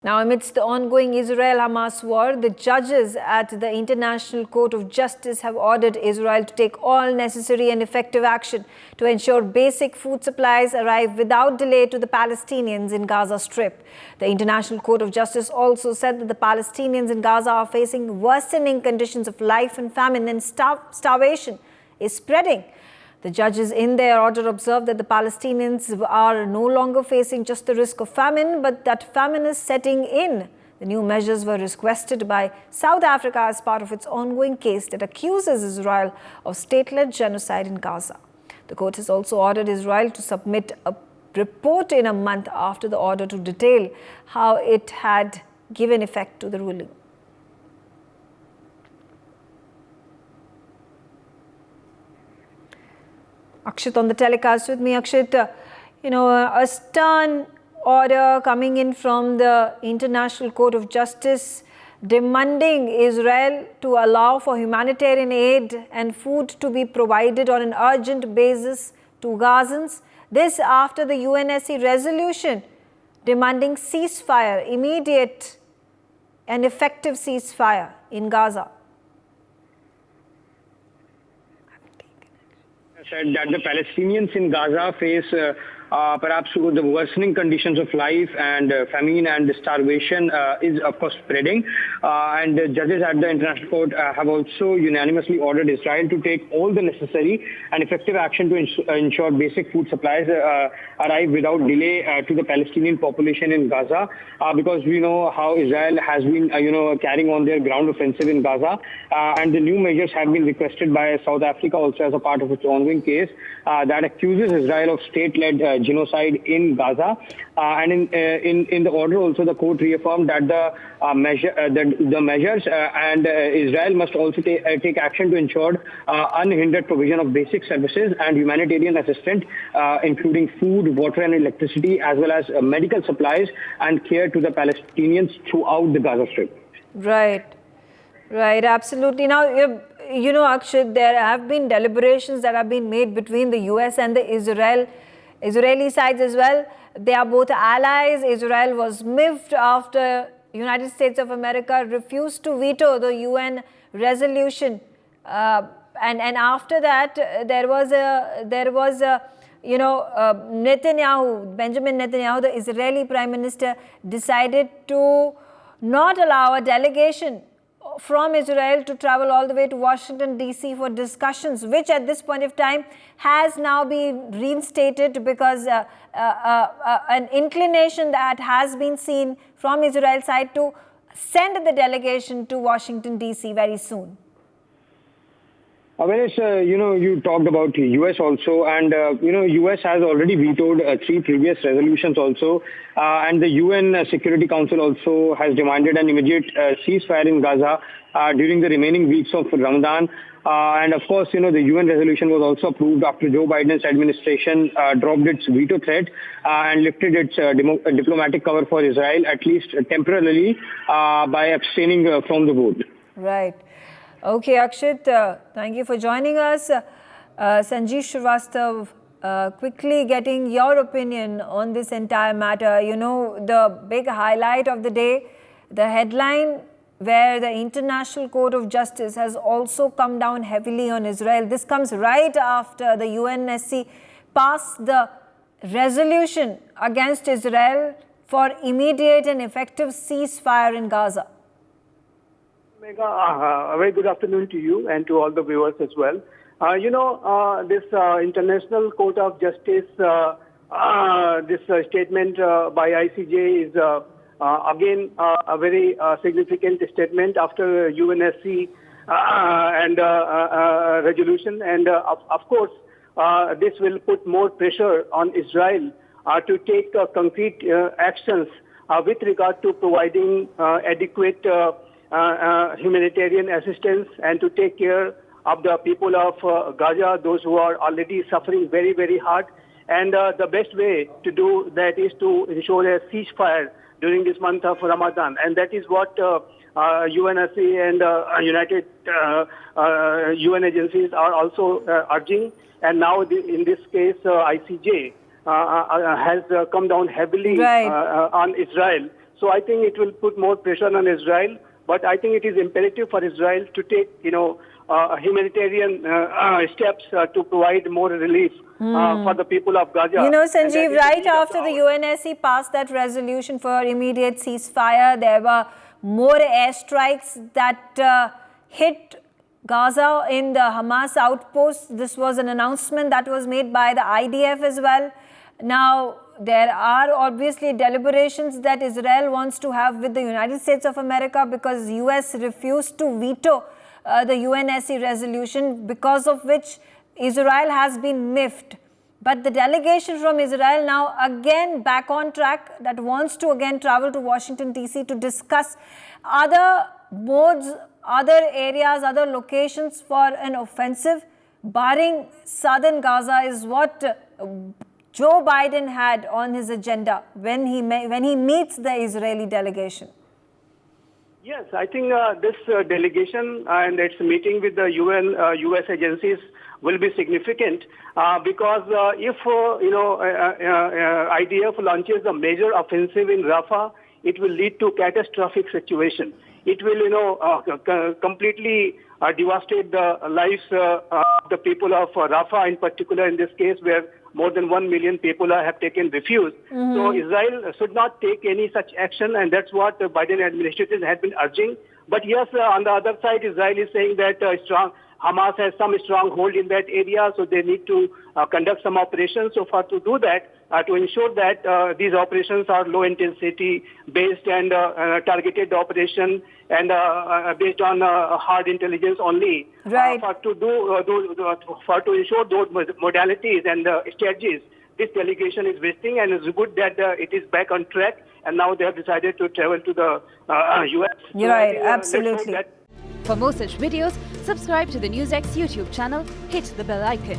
Now, amidst the ongoing Israel-Hamas war, the judges at the International Court of Justice have ordered Israel to take all necessary and effective action to ensure basic food supplies arrive without delay to the Palestinians in Gaza Strip. The International Court of Justice also said that the Palestinians in Gaza are facing worsening conditions of life and famine, and starvation is spreading. The judges in their order observed that the Palestinians are no longer facing just the risk of famine, but that famine is setting in. The new measures were requested by South Africa as part of its ongoing case that accuses Israel of state-led genocide in Gaza. The court has also ordered Israel to submit a report in a month after the order to detail how it had given effect to the ruling. Akshit on the telecast with me. Akshit, a stern order coming in from the International Court of Justice demanding Israel to allow for humanitarian aid and food to be provided on an urgent basis to Gazans. This after the UNSC resolution demanding ceasefire, immediate and effective ceasefire in Gaza. Said that the Palestinians in Gaza face perhaps the worsening conditions of life, and famine and starvation is of course spreading. And the judges at the International Court have also unanimously ordered Israel to take all the necessary and effective action to ensure basic food supplies arrive without delay to the Palestinian population in Gaza, because we know how Israel has been carrying on their ground offensive in Gaza, and the new measures have been requested by South Africa also as a part of its ongoing case that accuses Israel of state-led genocide in Gaza. And in the order also, the court reaffirmed that the measures and Israel must also take action to ensure unhindered provision of basic services and humanitarian assistance, including food, water and electricity, as well as medical supplies and care to the Palestinians throughout the Gaza Strip. Right, absolutely. Now, Akshit, there have been deliberations that have been made between the US and the Israeli sides as well. They are both allies. Israel was miffed after United States of America refused to veto the UN resolution, and after that there was Benjamin Netanyahu, the Israeli Prime Minister, decided to not allow a delegation from Israel to travel all the way to Washington, D.C. for discussions, which at this point of time has now been reinstated because an inclination that has been seen from Israel's side to send the delegation to Washington, D.C. very soon. Whereas, you talked about U.S. also, and, U.S. has already vetoed 3 previous resolutions also, and the UN Security Council also has demanded an immediate ceasefire in Gaza during the remaining weeks of Ramadan. And of course, the UN resolution was also approved after Joe Biden's administration dropped its veto threat and lifted its diplomatic cover for Israel, at least temporarily, by abstaining from the vote. Right. Okay, Akshit, thank you for joining us. Sanjeev Srivastav, quickly getting your opinion on this entire matter. The big highlight of the day, the headline where the International Court of Justice has also come down heavily on Israel. This comes right after the UNSC passed the resolution against Israel for immediate and effective ceasefire in Gaza. Megha, a very good afternoon to you and to all the viewers as well. This International Court of Justice, this statement by ICJ is again a very significant statement after UNSC and resolution. And of course, this will put more pressure on Israel to take concrete actions with regard to providing adequate humanitarian assistance and to take care of the people of Gaza, those who are already suffering very, very hard. And the best way to do that is to ensure a ceasefire during this month of Ramadan. And that is what UNSC and United UN agencies are also urging. And now in this case, ICJ has come down heavily on Israel. So I think it will put more pressure on Israel. But I think it is imperative for Israel to take, humanitarian steps to provide more relief for the people of Gaza. You know, Sanjeev, right after the UNSC passed that resolution for immediate ceasefire, there were more airstrikes that hit Gaza in the Hamas outposts. This was an announcement that was made by the IDF as well. Now, there are obviously deliberations that Israel wants to have with the United States of America because US refused to veto the UNSC resolution, because of which Israel has been miffed. But the delegation from Israel now again back on track, that wants to again travel to Washington DC to discuss other modes, other areas, other locations for an offensive, barring southern Gaza, is what Joe Biden had on his agenda when he meets the Israeli delegation. Yes, I think this delegation and its meeting with the U.S. agencies will be significant because if IDF launches a major offensive in Rafah, it will lead to catastrophic situation. It will, completely devastate the lives of the people of Rafah, in particular in this case, where more than 1 million people have taken refuge. So Israel should not take any such action, and that's what the Biden administration has been urging. But yes, on the other side, Israel is saying that Hamas has some stronghold in that area, so they need to conduct some operations. So to do that, to ensure that these operations are low intensity based and targeted operation and based on hard intelligence only. Right. To ensure those modalities and strategies, this delegation is visiting, and it's good that it is back on track, and now they have decided to travel to the U.S. You're right, absolutely. For more such videos, subscribe to the NewsX YouTube channel, hit the bell icon.